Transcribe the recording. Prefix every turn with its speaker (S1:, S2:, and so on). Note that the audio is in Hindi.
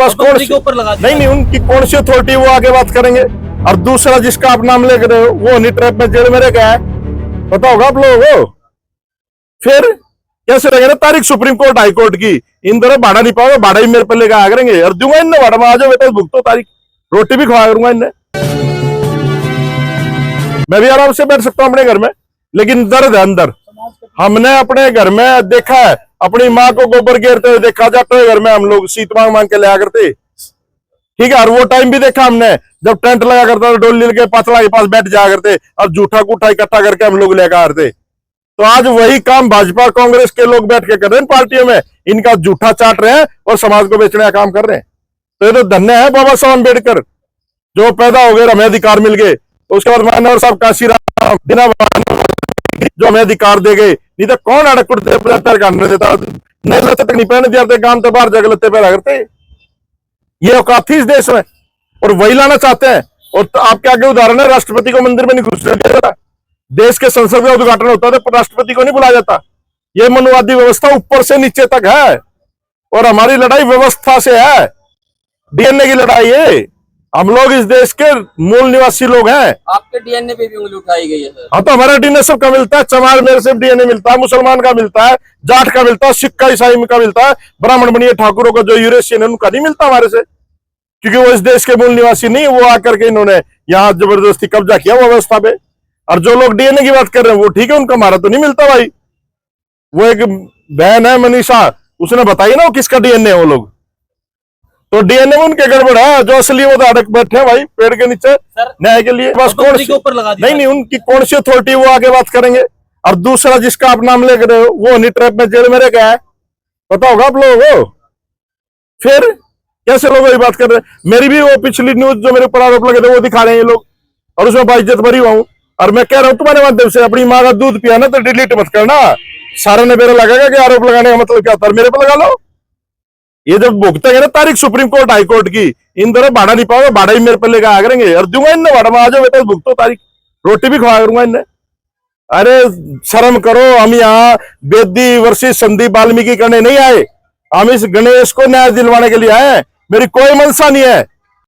S1: बस कौन के ऊपर लगा दिया। नहीं, उनकी कौन सी अथॉरिटी वो आगे बात करेंगे। और दूसरा जिसका आप नाम ले रहे हो वो नहीं ट्रैप में जेल में रह गया है, पता होगा आप लोगों को। फिर कैसे रहेगा ना तारीख सुप्रीम कोर्ट हाई कोर्ट की, इन तरह भाड़ा नहीं पाओगे, भाड़ा ही मेरे पे लेकर आ करेंगे और दूंगा इन्हें भाड़ा में, आ जाओ बेटा भुगतो तारीख, रोटी भी खवा करूंगा इन्हें। मैं भी आराम से बैठ सकता हूं अपने घर में, लेकिन दर्द है अंदर। हमने अपने घर में देखा है, अपनी माँ को गोबर गिरते हुए देखा, जाते हुए घर में हम लोग सीट मांग मांग के लिया करते, ठीक है। और वो टाइम भी देखा हमने जब टेंट लगा करता था, डोली के पातला के पास बैठ जाया करते और जूठा कूठा इकट्ठा करके हम लोग लेकर आते। तो आज वही काम भाजपा कांग्रेस के लोग बैठ के कर रहे हैं पार्टियों में, इनका जूठा चाट रहे हैं और समाज को बेचने का काम कर रहे हैं। तो ये तो धन्य है बाबा साहब अम्बेडकर जो पैदा हो गए, हमें अधिकार मिल गए। उसके बाद मानवर साहब काशीराम बिना जो हमें अधिकार दे गए, नहीं तो कौन अड़क करने देता, नहीं लते तक नहीं पहने दिया, गांव तो बाहर जगह लते पैदा करते। ये औकात थी इस देश में और वही लाना चाहते हैं। और तो आपके आगे उदाहरण है, राष्ट्रपति को मंदिर में नहीं घुसने दिया जाता, देश के संसद का उद्घाटन होता था राष्ट्रपति को नहीं बुलाया जाता। ये मनुवादी व्यवस्था ऊपर से नीचे तक है और हमारी लड़ाई व्यवस्था से है, डीएनए की लड़ाई है। हम लोग इस देश के मूल निवासी लोग हैं।
S2: आपके डीएनए पे भी उंगली उठाई गई है सर।
S1: हाँ, तो हमारा डीएनए सबका मिलता है, चमार मेरे से डीएनए मिलता है, मुसलमान का मिलता है, जाट का मिलता है, सिख का ईसाई का मिलता है, ब्राह्मण बनिए ठाकुरों का जो यूरेशियन है उनका नहीं मिलता हमारे से, क्योंकि वो इस देश के मूल निवासी नहीं। वो आकर के इन्होंने यहाँ जबरदस्ती कब्जा किया वो व्यवस्था पे। और जो लोग डीएनए की बात कर रहे हैं वो ठीक है, उनका हमारा तो नहीं मिलता भाई। वो एक बहन है मनीषा, उसने बताई ना वो किसका डीएनए है वो लोग, तो डीएनए में उनके गड़बड़ है, जो असली वो तो अड़क बैठे हैं भाई पेड़ के नीचे न्याय के लिए। बस कौन के ऊपर लगा दिया। नहीं, उनकी कौन सी अथॉरिटी वो आगे बात करेंगे। और दूसरा जिसका आप नाम ले रहे हो वो नहीं ट्रैप में जेल में रह गया है, पता होगा आप लोगों को। फिर कैसे लोग वही बात कर रहे हैं। मेरी भी वो पिछली न्यूज जो मेरे ऊपर आरोप लगे थे वो दिखा रहे हैं ये लोग, और उसमें बाइज्जत भरी हुआ हूं। और मैं कह रहा हूं तुम्हारे माध्यम से, अपनी माँ का दूध पिया ना तो डिलीट मत करना। सारा ने मेरा लगेगा कि आरोप लगाने का मतलब क्या था, मेरे पे लगा लो। ये जब भुगतेंगे ना तारीख सुप्रीम कोर्ट हाई कोर्ट की, इन तरह भाड़ा नहीं पाओगे, भाड़ा ही मेरे पे लेकर आ करेंगे और दूंगा इन्हें भाड़ा में, आ जाओ बेटा भुगतो तारीख, रोटी भी खवा करूंगा इन्हें। अरे शर्म करो, हम यहाँ बेदी वर्सेस संदीप वाल्मीकि करने नहीं आए, हम इस गणेश को न्याय दिलवाने के लिए आए। मेरी कोई मंशा नहीं है